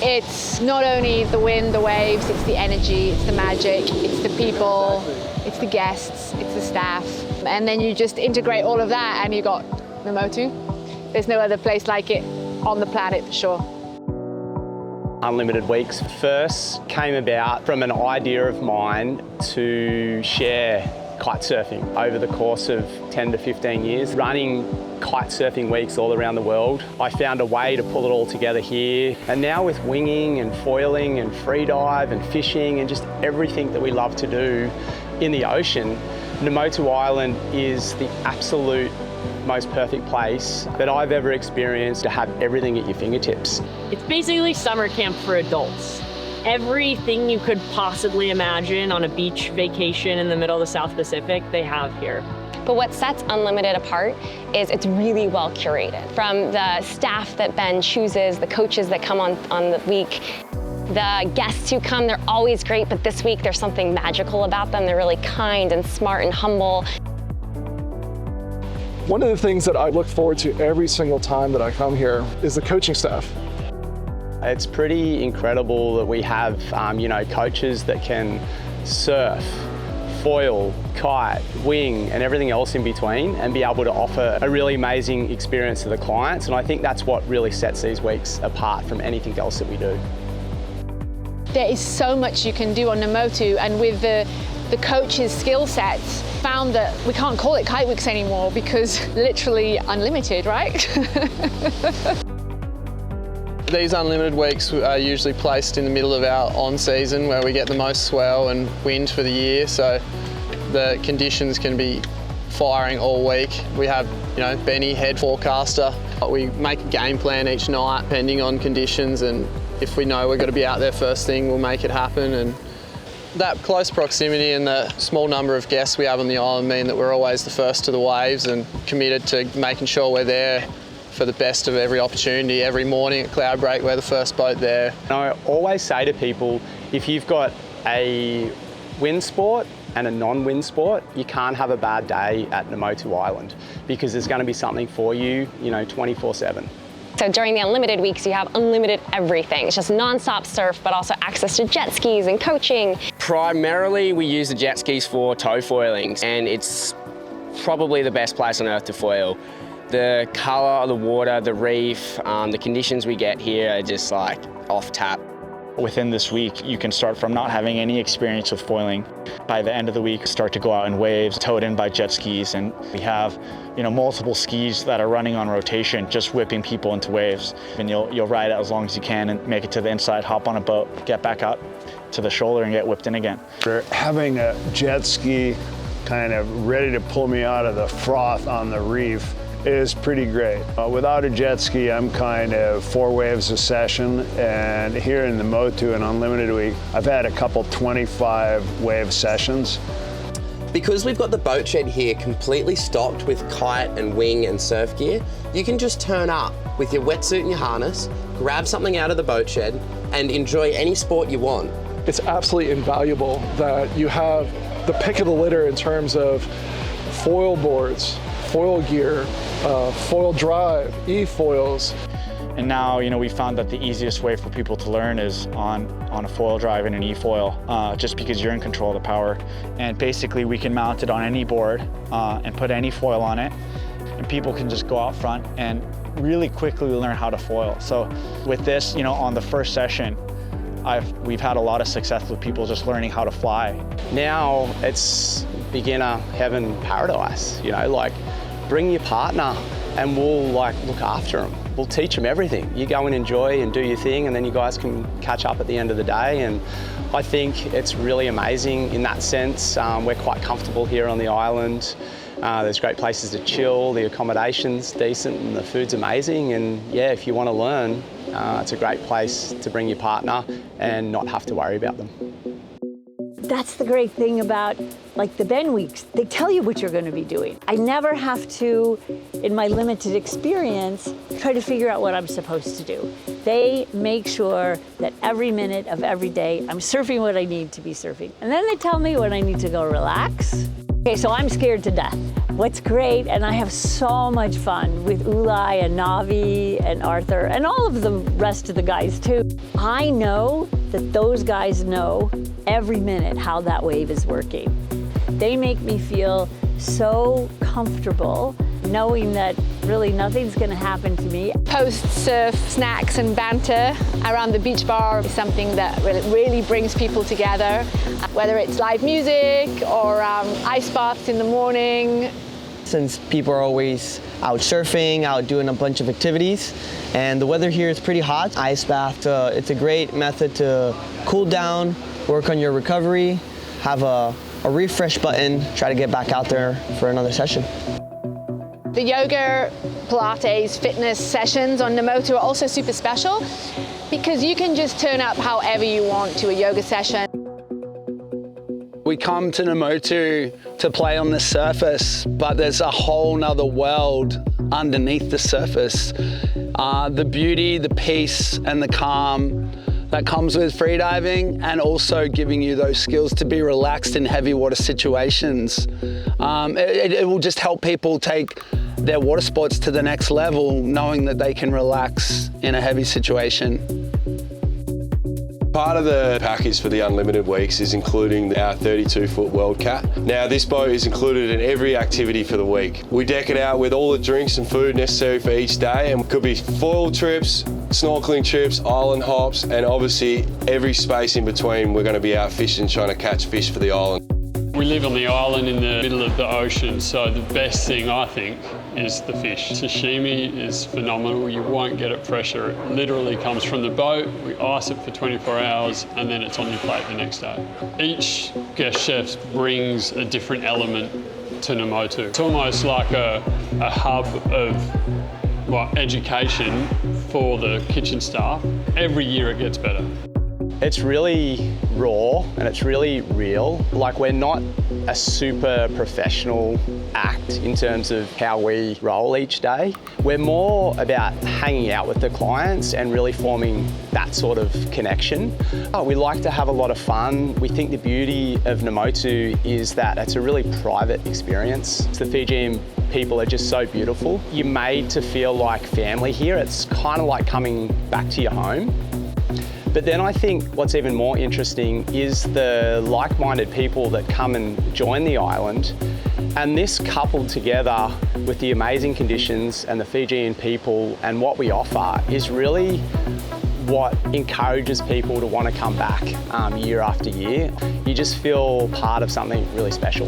It's not only the wind, the waves, it's the energy, it's the magic, it's the people, it's the guests, it's the staff. And then you just integrate all of that and you got Namotu. There's no other place like it on the planet for sure. Unlimited Weeks first came about from an idea of mine to share kitesurfing over the course of 10 to 15 years. Running kitesurfing weeks all around the world, I found a way to pull it all together here. And now with winging and foiling and freedive and fishing and just everything that we love to do in the ocean, Namotu Island is the absolute most perfect place that I've ever experienced to have everything at your fingertips. It's basically summer camp for adults. Everything you could possibly imagine on a beach vacation in the middle of the South Pacific, they have here. But what sets Unlimited apart is it's really well curated. From the staff that Ben chooses, the coaches that come on the week, the guests who come, they're always great, but this week there's something magical about them. They're really kind and smart and humble. One of the things that I look forward to every single time that I come here is the coaching staff. It's pretty incredible that we have, coaches that can surf, foil, kite, wing, and everything else in between, and be able to offer a really amazing experience to the clients. And I think that's what really sets these weeks apart from anything else that we do. There is so much you can do on Namotu, and with the coaches' skill sets, found that we can't call it Kite Weeks anymore because literally unlimited, right? These unlimited weeks are usually placed in the middle of our on-season where we get the most swell and wind for the year, so the conditions can be firing all week. We have, Benny, head forecaster. We make a game plan each night depending on conditions, and if we know we're going to be out there first thing, we'll make it happen. And that close proximity and the small number of guests we have on the island mean that we're always the first to the waves and committed to making sure we're there for the best of every opportunity. Every morning at cloud break, we're the first boat there. And I always say to people, if you've got a wind sport and a non-wind sport, you can't have a bad day at Namotu Island because there's going to be something for you, 24/7. So during the Unlimited weeks, you have unlimited everything. It's just nonstop surf, but also access to jet skis and coaching. Primarily, we use the jet skis for tow foilings, and it's probably the best place on earth to foil. The colour of the water, the reef, the conditions we get here are just like off tap. Within this week, you can start from not having any experience with foiling. By the end of the week, start to go out in waves, towed in by jet skis, and we have, multiple skis that are running on rotation, just whipping people into waves. And you'll ride it as long as you can and make it to the inside, hop on a boat, get back up to the shoulder and get whipped in again. Having a jet ski kind of ready to pull me out of the froth on the reef is pretty great. Without a jet ski, I'm kind of 4 waves a session, and here in the Namotu and Unlimited Week, I've had a couple 25 wave sessions. Because we've got the boat shed here completely stocked with kite and wing and surf gear, you can just turn up with your wetsuit and your harness, grab something out of the boat shed, and enjoy any sport you want. It's absolutely invaluable that you have the pick of the litter in terms of foil boards, foil gear, foil drive, e-foils. And now, we found that the easiest way for people to learn is on a foil drive and an e-foil, just because you're in control of the power. And basically we can mount it on any board and put any foil on it, and people can just go out front and really quickly learn how to foil. So with this, on the first session, we've had a lot of success with people just learning how to fly. Now it's beginner heaven paradise, bring your partner and we'll look after them. We'll teach them everything. You go and enjoy and do your thing, and then you guys can catch up at the end of the day. And I think it's really amazing in that sense. We're quite comfortable here on the island. There's great places to chill, the accommodation's decent and the food's amazing. And yeah, if you want to learn, it's a great place to bring your partner and not have to worry about them. That's the great thing about the Ben weeks. They tell you what you're going to be doing. I never have to, in my limited experience, try to figure out what I'm supposed to do. They make sure that every minute of every day, I'm surfing what I need to be surfing. And then they tell me when I need to go relax. Okay, so I'm scared to death. What's great, and I have so much fun with Ulai and Navi and Arthur and all of the rest of the guys too. I know that those guys know every minute how that wave is working. They make me feel so comfortable knowing that really nothing's going to happen to me. Post-surf snacks and banter around the beach bar is something that really brings people together, whether it's live music or ice baths in the morning. Since people are always out surfing, out doing a bunch of activities, and the weather here is pretty hot, ice bath, it's a great method to cool down, work on your recovery, have a refresh button, try to get back out there for another session. The yoga, Pilates, fitness sessions on Namotu are also super special because you can just turn up however you want to a yoga session. We come to Namotu to play on the surface, but there's a whole nother world underneath the surface. The beauty, the peace, and the calm that comes with freediving, and also giving you those skills to be relaxed in heavy water situations. It will just help people take their water sports to the next level, knowing that they can relax in a heavy situation. Part of the package for the Unlimited Weeks is including our 32-foot World Cat. Now, this boat is included in every activity for the week. We deck it out with all the drinks and food necessary for each day, and it could be foil trips, snorkeling trips, island hops, and obviously every space in between we're going to be out fishing, trying to catch fish for the island. We live on the island in the middle of the ocean, so the best thing I think is the fish. Sashimi is phenomenal. You won't get it fresher. It literally comes from the boat. We ice it for 24 hours and then it's on your plate the next day. Each guest chef brings a different element to Namotu. It's almost like a hub of education for the kitchen staff. Every year it gets better. It's really raw and it's really real. Like, we're not a super professional act in terms of how we roll each day. We're more about hanging out with the clients and really forming that sort of connection. We like to have a lot of fun. We think the beauty of Namotu is that it's a really private experience. The Fijian people are just so beautiful. You're made to feel like family here. It's kind of like coming back to your home. But then I think what's even more interesting is the like-minded people that come and join the island. And this coupled together with the amazing conditions and the Fijian people and what we offer is really what encourages people to want to come back year after year. You just feel part of something really special.